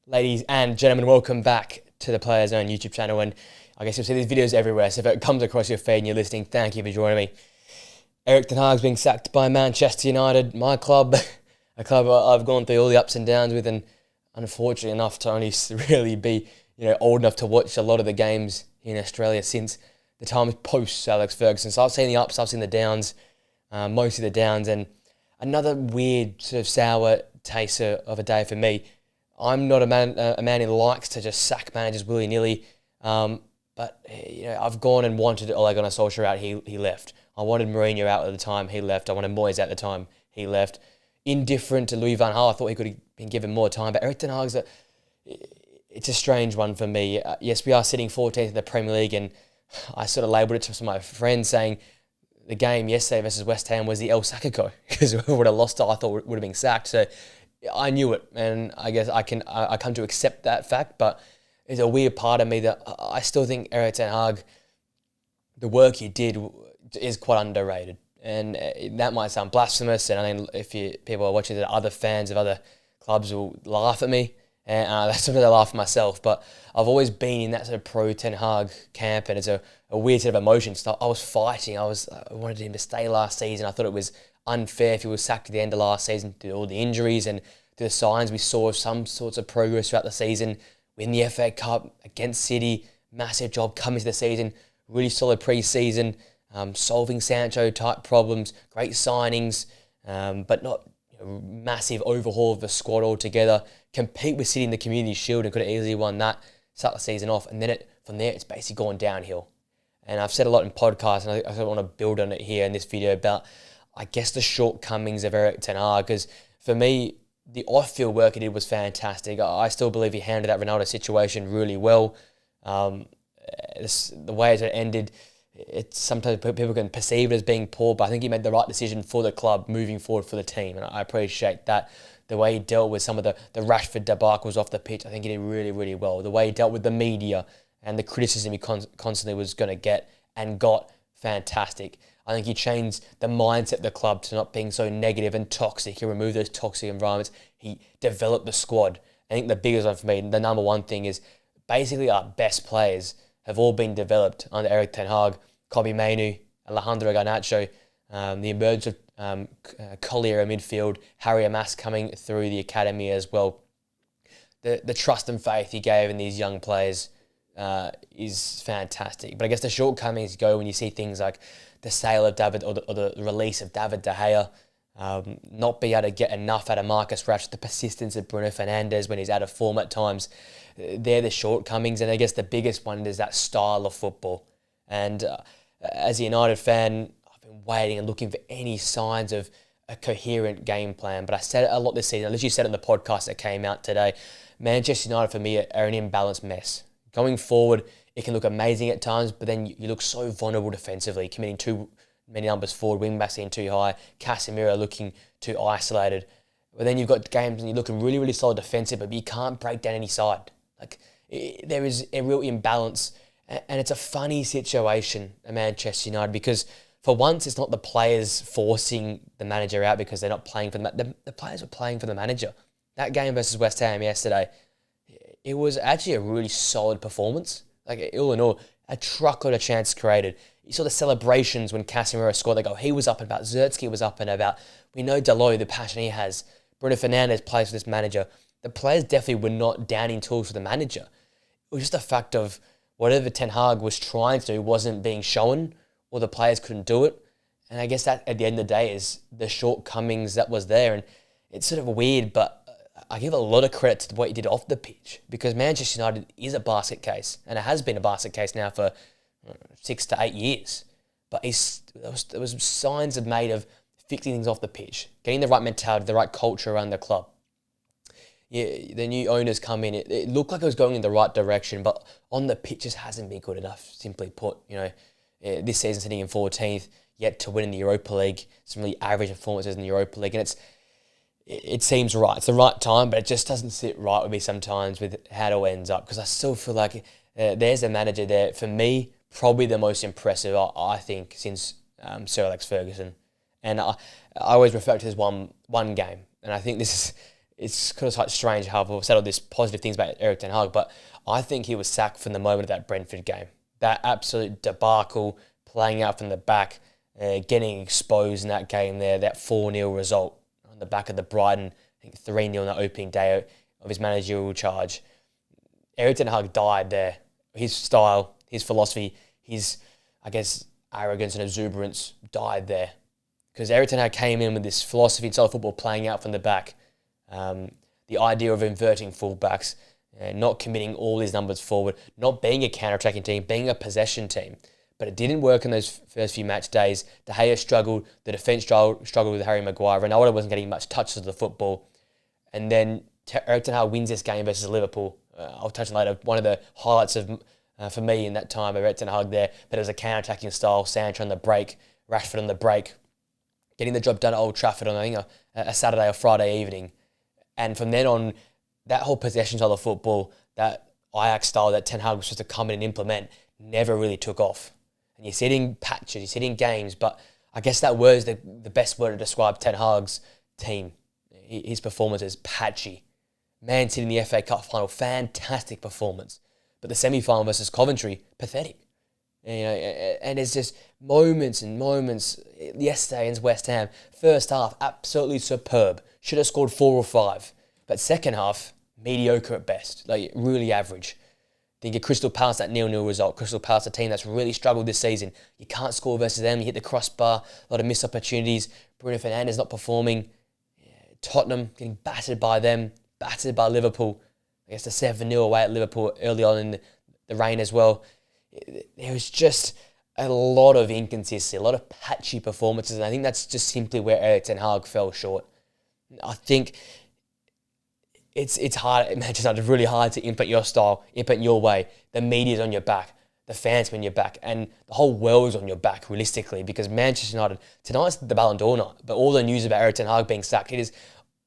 Ladies and gentlemen, welcome back to the Players Own YouTube channel, and I guess you'll see these videos everywhere, so if it comes across your feed and you're listening, thank you for joining me. Erik Ten Hag's being sacked by Manchester United, my club, a club I've gone through all the ups and downs with, and unfortunately enough to only really be old enough to watch a lot of the games in Australia since the time post Alex Ferguson. So I've seen the ups, I've seen the downs, mostly the downs, and another weird sort of sour taste of a day for me. I'm not a man who likes to just sack managers willy-nilly, but I've gone and wanted Ole Gunnar Solskjaer out. He left. I wanted Mourinho out at the time. He left. I wanted Moyes at the time. He left. Indifferent to Louis van Gaal. I thought he could have been given more time, but Erik Ten Hag's it's a strange one for me. Yes, we are sitting 14th in the Premier League, and I sort of labelled it to some of my friends saying the game yesterday versus West Ham was the El Sacico because we would have lost it. I thought would have been sacked. So I knew it, and I guess I come to accept that fact, but there's a weird part of me that I still think Erik Ten Hag, the work he did is quite underrated, and that might sound blasphemous, and I think if people are watching that, other fans of other clubs will laugh at me, and sometimes I laugh at myself, but I've always been in that sort of pro Ten Hag camp, and it's a weird set of emotions. So I was fighting, I wanted him to stay last season. I thought it was unfair if he was sacked at the end of last season due to all the injuries and the signs we saw of some sorts of progress throughout the season. Win the FA Cup against City, massive job coming to the season, really solid pre-season, solving Sancho-type problems, great signings, but not massive overhaul of the squad altogether. Compete with City in the Community Shield and could have easily won that, start the season off, and then from there it's basically gone downhill. And I've said a lot in podcasts, and I sort of want to build on it here in this video about, I guess, the shortcomings of Erik Ten Hag, because for me, the off-field work he did was fantastic. I still believe he handled that Ronaldo situation really well. The way it ended, sometimes people can perceive it as being poor, but I think he made the right decision for the club moving forward for the team, and I appreciate that. The way he dealt with some of the Rashford debacles off the pitch, I think he did really, really well. The way he dealt with the media and the criticism he constantly was going to get and got, fantastic. I think he changed the mindset of the club to not being so negative and toxic. He removed those toxic environments. He developed the squad. I think the biggest one for me, the number one thing is basically our best players have all been developed under Erik Ten Hag. Kobbie Mainoo, Alejandro Garnacho, the emergence of Collier in midfield, Harry Amas coming through the academy as well. The trust and faith he gave in these young players is fantastic. But I guess the shortcomings go when you see things like the sale of David or the release of David De Gea, not be able to get enough out of Marcus Rashford, the persistence of Bruno Fernandes when he's out of form at times. They're the shortcomings, and I guess the biggest one is that style of football. And as a United fan, I've been waiting and looking for any signs of a coherent game plan. But I said it a lot this season. I literally said it in the podcast that came out today. Manchester United, for me, are an imbalanced mess. Going forward, it can look amazing at times, but then you look so vulnerable defensively, committing too many numbers forward, wing-backs getting too high, Casemiro looking too isolated. But then you've got games and you're looking really, really solid defensive, but you can't break down any side. There is a real imbalance, and it's a funny situation at Manchester United because for once it's not the players forcing the manager out because they're not playing for the players are playing for the manager. That game versus West Ham yesterday, it was actually a really solid performance. All in all, a truckload of chances created. You saw the celebrations when Casemiro scored the goal. He was up and about. Zertsky was up and about. We know Dalot, the passion he has. Bruno Fernandes plays for this manager. The players definitely were not downing tools for the manager. It was just a fact of whatever Ten Hag was trying to do wasn't being shown, or the players couldn't do it. And I guess that, at the end of the day, is the shortcomings that was there. And it's sort of weird, but I give a lot of credit to what he did off the pitch, because Manchester United is a basket case, and it has been a basket case now for 6 to 8 years. But there was signs made of fixing things off the pitch, getting the right mentality, the right culture around the club. Yeah, the new owners come in. It looked like it was going in the right direction, but on the pitch just hasn't been good enough. Simply put, this season sitting in 14th, yet to win in the Europa League, some really average performances in the Europa League, and it seems right. It's the right time, but it just doesn't sit right with me sometimes with how it all ends up, because I still feel like there's a manager there, for me, probably the most impressive, I think, since Sir Alex Ferguson. And I always refer to this one game, and I think this is it's kind of quite strange how I've said all these positive things about Erik Ten Hag, but I think he was sacked from the moment of that Brentford game. That absolute debacle, playing out from the back, getting exposed in that game there, that 4-0 result on the back of the Brighton, I think 3-0 on the opening day of his managerial charge. Erik Ten Hag died there. His style, his philosophy, his, I guess, arrogance and exuberance died there. Because Erik Ten Hag came in with this philosophy in style of football playing out from the back. The idea of inverting fullbacks, not committing all his numbers forward, not being a counter-attacking team, being a possession team. But it didn't work in those first few match days. De Gea struggled, the defence struggled with Harry Maguire, Ronaldo wasn't getting much touches of the football. And then Erik Ten Hag wins this game versus Liverpool. I'll touch on later. One of the highlights of for me in that time of Erik Ten Hag there, but it was a counter-attacking style, Sancho on the break, Rashford on the break, getting the job done at Old Trafford on, I think, a Saturday or Friday evening. And from then on, that whole possession style of football, that Ajax style that Ten Hag was supposed to come in and implement, never really took off. And you see it in patches, you see it in games, but I guess that word is the best word to describe Ten Hag's team. His performance is patchy. Man City in the FA Cup final, fantastic performance. But the semi-final versus Coventry, pathetic. And it's just moments and moments. Yesterday against West Ham, first half, absolutely superb. Should have scored 4 or 5. But second half, mediocre at best. Like, really average. Think of Crystal Palace, that 0-0 result. Crystal Palace, a team that's really struggled this season. You can't score versus them. You hit the crossbar. A lot of missed opportunities. Bruno Fernandes not performing. Tottenham getting battered by them. Battered by Liverpool. I guess the 7-0 away at Liverpool early on in the reign as well. There was just a lot of inconsistency, a lot of patchy performances, and I think that's just simply where Erik Ten Hag fell short. I think it's hard, Manchester United, really hard to implement your style, implement your way. The media's on your back, the fans are on your back, and the whole world's on your back, realistically, because Manchester United, tonight's the Ballon d'Or night, but all the news about Erik Ten Hag being sacked, it is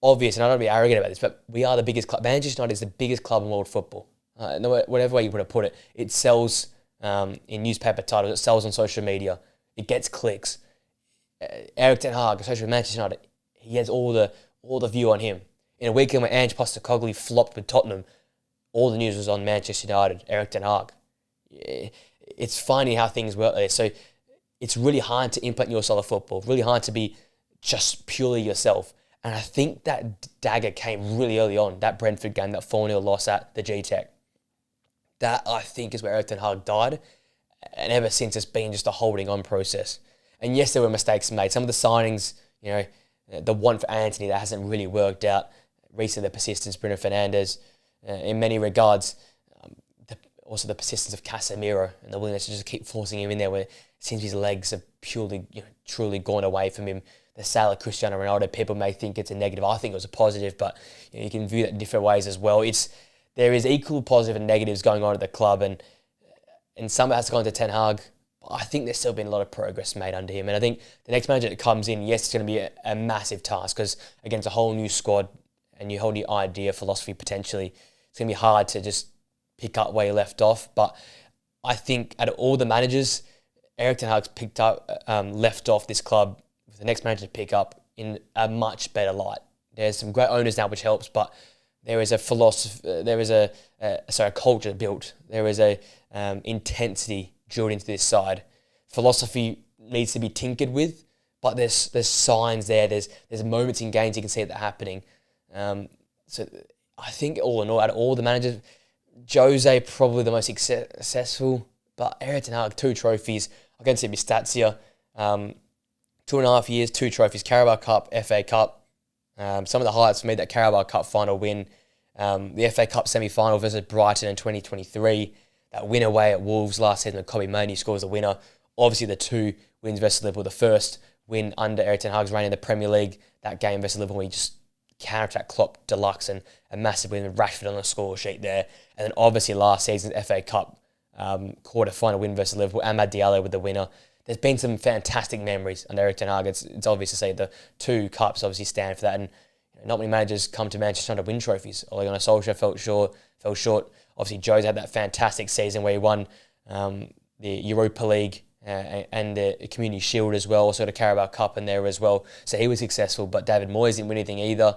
obvious, and I don't want to be arrogant about this, but we are the biggest club. Manchester United is the biggest club in world football. Whatever way you want to put it, it sells in newspaper titles, it sells on social media, it gets clicks. Erik Ten Hag, especially with Manchester United, he has all the view on him. In a weekend where Ange Postecoglou flopped with Tottenham, all the news was on Manchester United, Erik Ten Hag. It's funny how things work there. So it's really hard to implement your style of football, really hard to be just purely yourself. And I think that dagger came really early on, that Brentford game, that 4-0 loss at the G-Tech. That, I think, is where Erik Ten Hag died. And ever since, it's been just a holding on process. And yes, there were mistakes made. Some of the signings, the one for Anthony that hasn't really worked out. Recently, the persistence, Bruno Fernandes. In many regards, also the persistence of Casemiro and the willingness to just keep forcing him in there where it seems his legs have purely, truly gone away from him. The sale of Cristiano Ronaldo, people may think it's a negative. I think it was a positive, but you can view that in different ways as well. There is equal positive and negatives going on at the club, and some of it has gone to Ten Hag. But I think there's still been a lot of progress made under him. And I think the next manager that comes in, yes, it's going to be a massive task because, again, it's a whole new squad and your whole new idea, philosophy potentially. It's going to be hard to just pick up where you left off. But I think out of all the managers, Erik Ten Hag's left off this club with the next manager to pick up in a much better light. There's some great owners now, which helps, but there is a philosophy, there is a culture built. There is a intensity drilled into this side. Philosophy needs to be tinkered with, but there's signs there. There's moments in games you can see that happening. So I think all in all, out of all the managers, Jose probably the most successful, but Erik Ten Hag, 2 trophies. I can see my stats here. 2.5 years, 2 trophies, Carabao Cup, FA Cup. Some of the highlights for me, that Carabao Cup final win, the FA Cup semi-final versus Brighton in 2023, that win away at Wolves last season when Kobbie Mainoo scores the winner. Obviously the 2 wins versus Liverpool, the first win under Erik Ten Hag's reign in the Premier League, that game versus Liverpool where he just counter-attack Klopp deluxe and a massive win with Rashford on the score sheet there. And then obviously last season's FA Cup quarter-final win versus Liverpool, Amad Diallo with the winner. There's been some fantastic memories under Erik Ten Hag. It's obvious to say the 2 cups obviously stand for that. And not many managers come to Manchester United to win trophies. Ole Gunnar Solskjaer fell short. Obviously, Jose had that fantastic season where he won the Europa League and the Community Shield as well, also the Carabao Cup in there as well. So he was successful, but David Moyes didn't win anything either.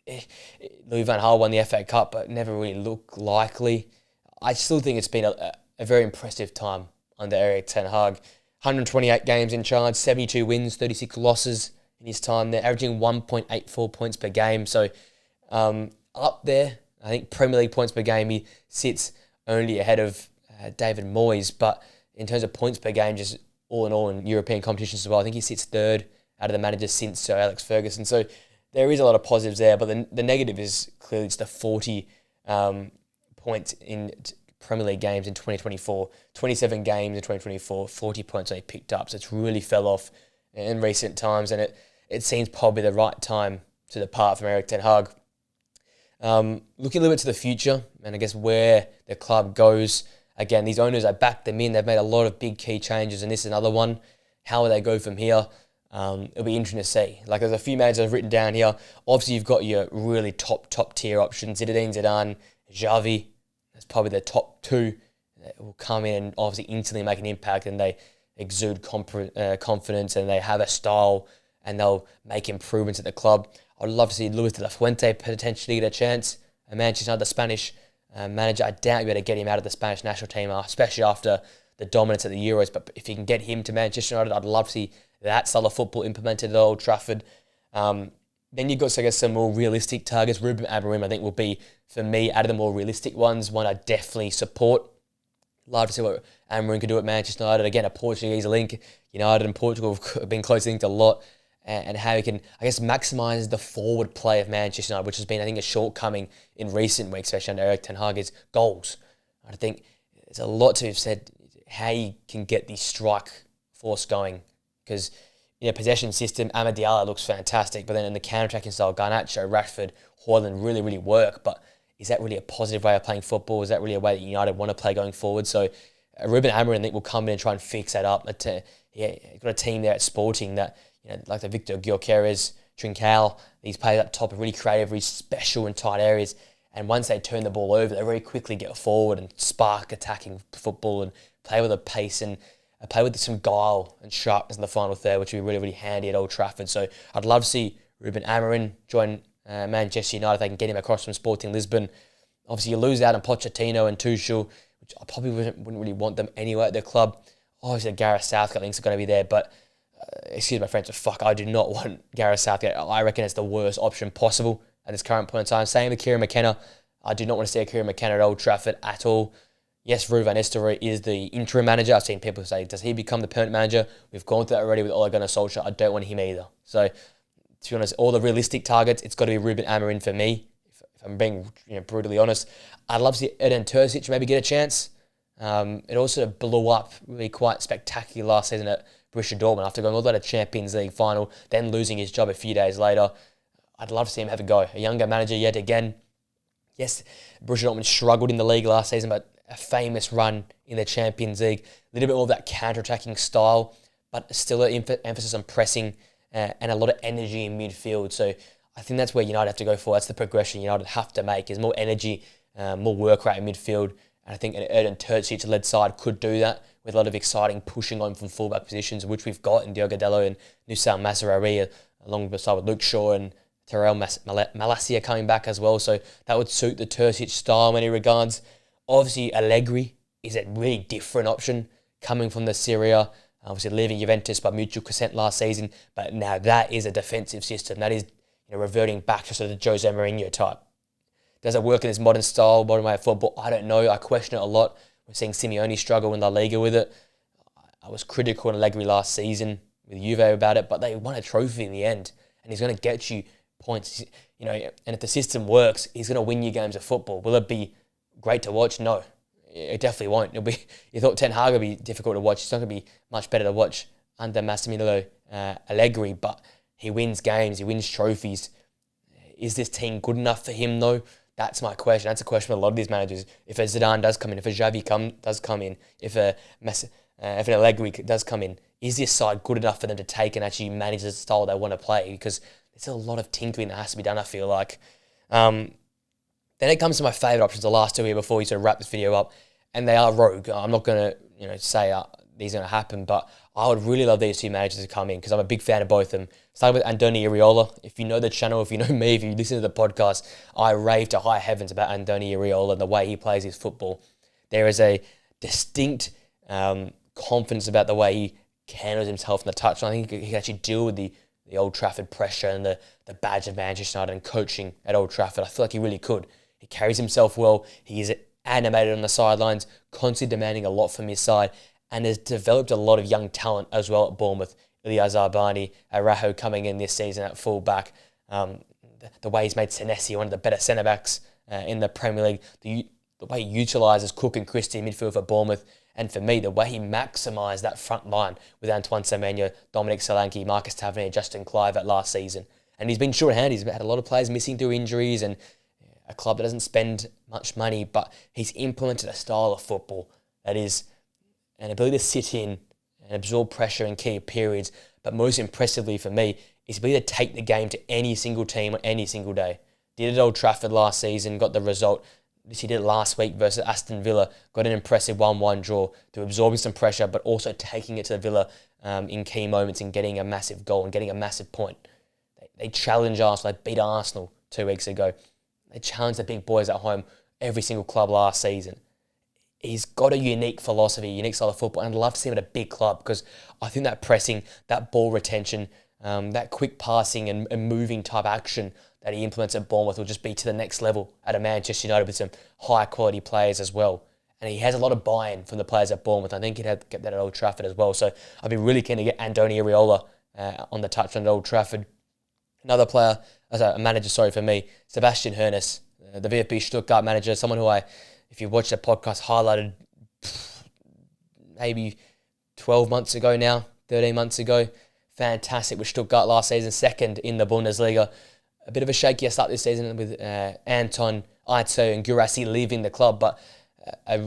Louis van Gaal won the FA Cup, but never really looked likely. I still think it's been a very impressive time under Erik Ten Hag. 128 games in charge, 72 wins, 36 losses in his time there, averaging 1.84 points per game. So up there, I think Premier League points per game, he sits only ahead of David Moyes. But in terms of points per game, just all in all in European competitions as well, I think he sits third out of the managers since Sir Alex Ferguson. So there is a lot of positives there, but the negative is clearly just the 40 points in Premier League games in 2024. 27 games in 2024, 40 points only picked up. So it's really fell off in recent times, and it seems probably the right time to depart from Erik Ten Hag. Looking a little bit to the future, and I guess where the club goes. Again, these owners, I backed them in. They've made a lot of big key changes, and this is another one. How will they go from here? It'll be interesting to see. Like, there's a few managers I've written down here. Obviously, you've got your really top tier options. Zinedine Zidane, Xavi. That's probably the top two that will come in and obviously instantly make an impact, and they exude confidence, and they have a style, and they'll make improvements at the club. I'd love to see Luis de la Fuente potentially get a chance. Manchester United, the Spanish manager. I doubt you'll be able to get him out of the Spanish national team, especially after the dominance at the Euros. But if you can get him to Manchester United, I'd love to see that style of football implemented at Old Trafford. Then you've got, I guess, some more realistic targets. Ruben Amorim, I think, will be, for me, out of the more realistic ones, one I definitely support. Love to see what Amorim can do at Manchester United. Again, a Portuguese link. United and Portugal have been closely linked a lot. And how he can, I guess, maximise the forward play of Manchester United, which has been, I think, a shortcome in recent weeks, especially under Erik Ten Hag, is goals. I think there's a lot to be said how you can get the strike force going. Because in a possession system, Amad Diallo looks fantastic, but then in the counter-attacking style, Garnacho, Rashford, Haaland really work. But is that really a positive way of playing football? Is that really a way that United want to play going forward? So Ruben Amorim, I think, will come in and try and fix that up. Got a team there at Sporting that, like the Victor Gyökeres, Trincao, these players up top are really creative, really special in tight areas. And once they turn the ball over, they very quickly get forward and spark attacking football and play with a pace and play with some guile and sharpness in the final third, which would be really handy at Old Trafford. So I'd love to see Ruben Amorim join Manchester United if they can get him across from Sporting Lisbon. Obviously, you lose out on Pochettino and Tuchel, which I probably wouldn't really want them anyway at their club. Obviously, Gareth Southgate links are going to be there, but excuse my French, but I do not want Gareth Southgate. I reckon it's the worst option possible at this current point in time. Same with Kieran McKenna. I do not want to see a Kieran McKenna at Old Trafford at all. Yes, Ruud van Nistelrooy is the interim manager. I've seen people say, does he become the permanent manager? We've gone through that already with Ole Gunnar Solskjaer. I don't want him either. So, to be honest, all the realistic targets, it's got to be Ruben Amorim for me, if I'm being brutally honest. I'd love to see Edin Terzic maybe get a chance. It also blew up really quite spectacularly last season at Borussia Dortmund after going all the way to Champions League final, then losing his job a few days later. I'd love to see him have a go. A younger manager yet again. Yes, Borussia Dortmund struggled in the league last season, but a famous run in the Champions League. A little bit more of that counter-attacking style, but still an emphasis on pressing and a lot of energy in midfield. So I think that's where United have to go for. That's the progression United have to make, is more energy, more work rate in midfield. And I think an Edin Terzic-led side could do that with a lot of exciting pushing on from fullback positions, which we've got in Diogo Dalot and Nusa Masraoui, alongside with Luke Shaw and Terrell Malacia coming back as well. So that would suit the Terzic style in many regards. Obviously, Allegri is a really different option coming from the Serie A. Obviously, leaving Juventus by mutual consent last season, but now that is a defensive system. That is reverting back to sort of the Jose Mourinho type. Does it work in this modern style, modern way of football? I don't know. I question it a lot. We're seeing Simeone struggle in La Liga with it. I was critical on Allegri last season with Juve about it, but they won a trophy in the end, and he's going to get you points. And if the system works, he's going to win you games of football. Will it be great to watch? No, it definitely won't. You thought Ten Hag would be difficult to watch. It's not going to be much better to watch under Massimiliano Allegri, but he wins games, he wins trophies. Is this team good enough for him though? That's my question. That's a question for a lot of these managers. If a Zidane does come in, if a Xavi does come in, if an Allegri does come in, is this side good enough for them to take and actually manage the style they want to play? Because there's a lot of tinkering that has to be done, I feel like. Then it comes to my favourite options, the last two here before we sort of wrap this video up, and they are rogue. I'm not going to say these are going to happen, but I would really love these two managers to come in because I'm a big fan of both of them. Starting with Andoni Iraola. If you know the channel, if you know me, if you listen to the podcast, I rave to high heavens about Andoni Iraola and the way he plays his football. There is a distinct confidence about the way he handles himself in the touch. I think he can actually deal with the Old Trafford pressure and the badge of Manchester United and coaching at Old Trafford. I feel like he really could. He carries himself well. He is animated on the sidelines, constantly demanding a lot from his side, and has developed a lot of young talent as well at Bournemouth. Ilya Zarbani, Araho coming in this season at full-back. The way he's made Senesi one of the better centre-backs in the Premier League. The way he utilises Cook and Christie in midfield for Bournemouth. And for me, the way he maximised that front line with Antoine Semenyo, Dominic Solanke, Marcus Tavernier, Justin Kluivert last season. And he's been short-handed. He's had a lot of players missing through injuries and a club that doesn't spend much money, but he's implemented a style of football that is an ability to sit in and absorb pressure in key periods, but most impressively for me, is ability to take the game to any single team on any single day. Did it at Old Trafford last season, got the result. He did it last week versus Aston Villa, got an impressive 1-1 draw to absorbing some pressure, but also taking it to the Villa in key moments and getting a massive goal and getting a massive point. They challenged Arsenal, they beat Arsenal 2 weeks ago. They challenged the big boys at home, every single club last season. He's got a unique philosophy, unique style of football, and I'd love to see him at a big club because I think that pressing, that ball retention, that quick passing and moving type action that he implements at Bournemouth will just be to the next level at a Manchester United with some high quality players as well. And he has a lot of buy-in from the players at Bournemouth. I think he'd have kept that at Old Trafford as well. So I'd be really keen to get Andoni Iraola on the touch at Old Trafford. Another player, a manager, for me, Sebastian Hoeneß, the VfB Stuttgart manager, someone who if you watch the podcast, highlighted maybe 12 months ago now, 13 months ago. Fantastic with Stuttgart last season, second in the Bundesliga. A bit of a shakier start this season with Anton, Aitzo and Guirassy leaving the club, but a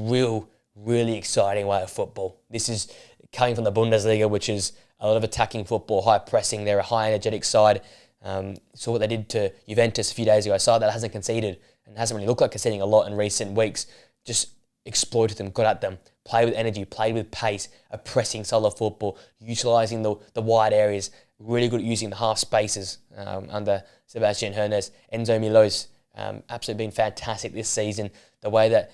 really exciting way of football. This is coming from the Bundesliga, which is a lot of attacking football, high pressing. They're a high energetic side. Saw what they did to Juventus a few days ago. A side that hasn't conceded and hasn't really looked like conceding a lot in recent weeks. Just exploited them, got at them, played with energy, played with pace, a pressing style of football, utilising the wide areas, really good at using the half spaces under Sebastian Hoeneß. Enzo Milos, absolutely been fantastic this season. The way that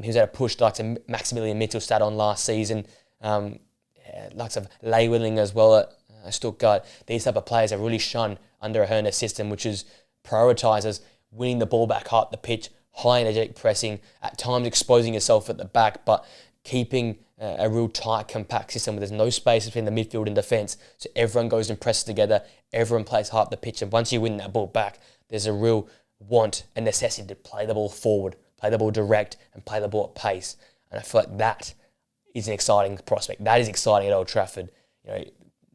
he was able to push like to Maximilian Mittelstadt on last season, lots of Lewilling as well at Stuttgart. These type of players are really shone under a Hoeneß system, which is prioritises winning the ball back up the pitch, high energetic pressing, at times exposing yourself at the back, but keeping a real tight, compact system where there's no space between the midfield and defence. So everyone goes and presses together, everyone plays high up the pitch, and once you win that ball back, there's a real want and necessity to play the ball forward, play the ball direct, and play the ball at pace. And I feel like that is an exciting prospect. That is exciting at Old Trafford. You know,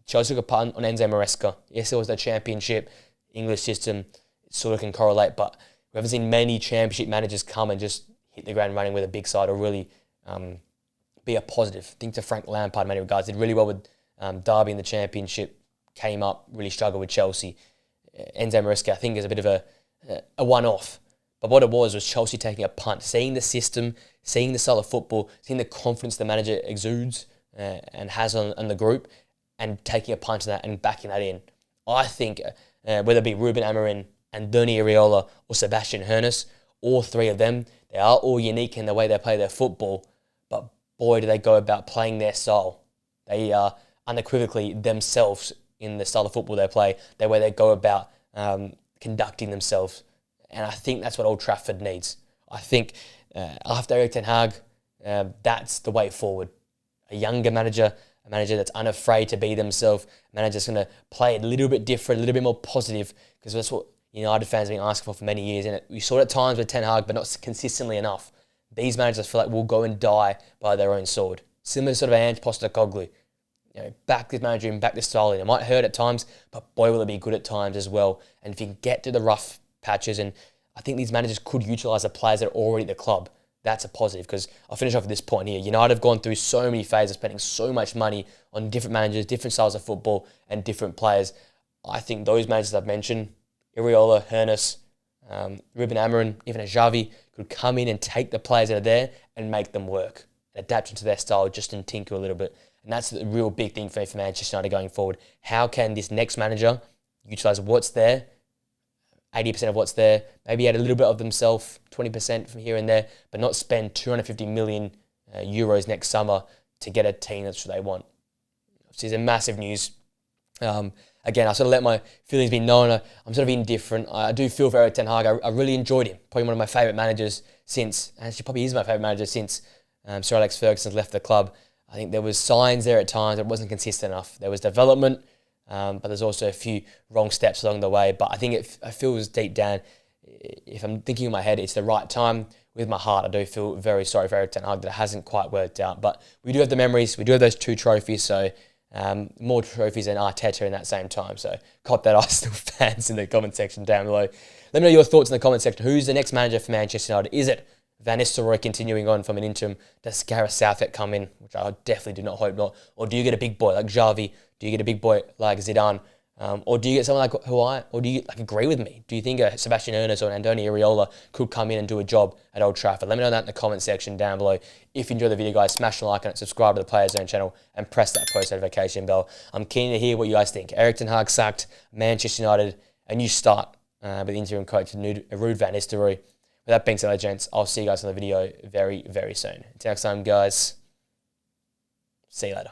Chelsea took a punt on Enzo Maresca. Yes, it was the championship, English system, sort of can correlate, but we haven't seen many championship managers come and just hit the ground running with a big side or really be a positive. I think to Frank Lampard in many regards, did really well with Derby in the championship, came up, really struggled with Chelsea. Enzo Maresca, I think, is a bit of a one-off. But what it was Chelsea taking a punt, seeing the system, seeing the style of football, seeing the confidence the manager exudes and has on the group, and taking a punt on that and backing that in. I think whether it be Ruben Amorim, Andoni Iraola or Sebastian Hoeneß, all three of them, they are all unique in the way they play their football, but boy, do they go about playing their style. They are unequivocally themselves in the style of football they play, the way they go about conducting themselves. And I think that's what Old Trafford needs. I think after Erik Ten Hag, that's the way forward. A younger manager, a manager that's unafraid to be themselves, a manager that's going to play a little bit different, a little bit more positive, because that's what United fans have been asking for many years. And we saw it at times with Ten Hag, but not consistently enough. These managers feel like will go and die by their own sword. Similar to sort of Ange Postecoglou. You know, back this manager and back this style in. It might hurt at times, but boy, will it be good at times as well. And if you can get to the rough patches, and I think these managers could utilise the players that are already at the club, that's a positive. Because I'll finish off with this point here. United have gone through so many phases, spending so much money on different managers, different styles of football, and different players. I think those managers I've mentioned, Iraola, Hoeneß, Ruben Amorim, even a Xavi, could come in and take the players that are there and make them work, adapt into their style just and tinker a little bit. And that's the real big thing for me for Manchester United going forward. How can this next manager utilise what's there, 80% of what's there, maybe add a little bit of themselves, 20% from here and there, but not spend 250 million euros next summer to get a team that's what they want. This is a massive news. Again, I sort of let my feelings be known. I'm sort of indifferent. I do feel for Erik Ten Hag. I really enjoyed him. Probably one of my favourite managers since, actually probably is my favourite manager since Sir Alex Ferguson's left the club. I think there was signs there at times that it wasn't consistent enough. There was development, but there's also a few wrong steps along the way. But I think it feels deep down, if I'm thinking in my head, it's the right time. With my heart, I do feel very sorry for Erik Ten Hag that it hasn't quite worked out. But we do have the memories. We do have those 2 trophies, so more trophies than Arteta in that same time. So cop that, Arsenal fans, in the comment section down below. Let me know your thoughts in the comment section. Who's the next manager for Manchester United? Is it Van Nistelrooy continuing on from an interim? Does Gareth Southgate come in, which I definitely do not hope not? Or do you get a big boy like Xavi? Do you get a big boy like Zidane? Or do you get someone like or do you agree with me? Do you think a Sebastian Ernest or an Andoni Iraola could come in and do a job at Old Trafford? Let me know that in the comment section down below. If you enjoyed the video, guys, smash the like on it, subscribe to the Players Zone channel, and press that post notification bell. I'm keen to hear what you guys think. Erik Ten Hag sacked, Manchester United, a new start with interim coach Ruud van Nistelrooy. With that being said, gents, I'll see you guys on the video very, very soon. Until next time, guys, see you later.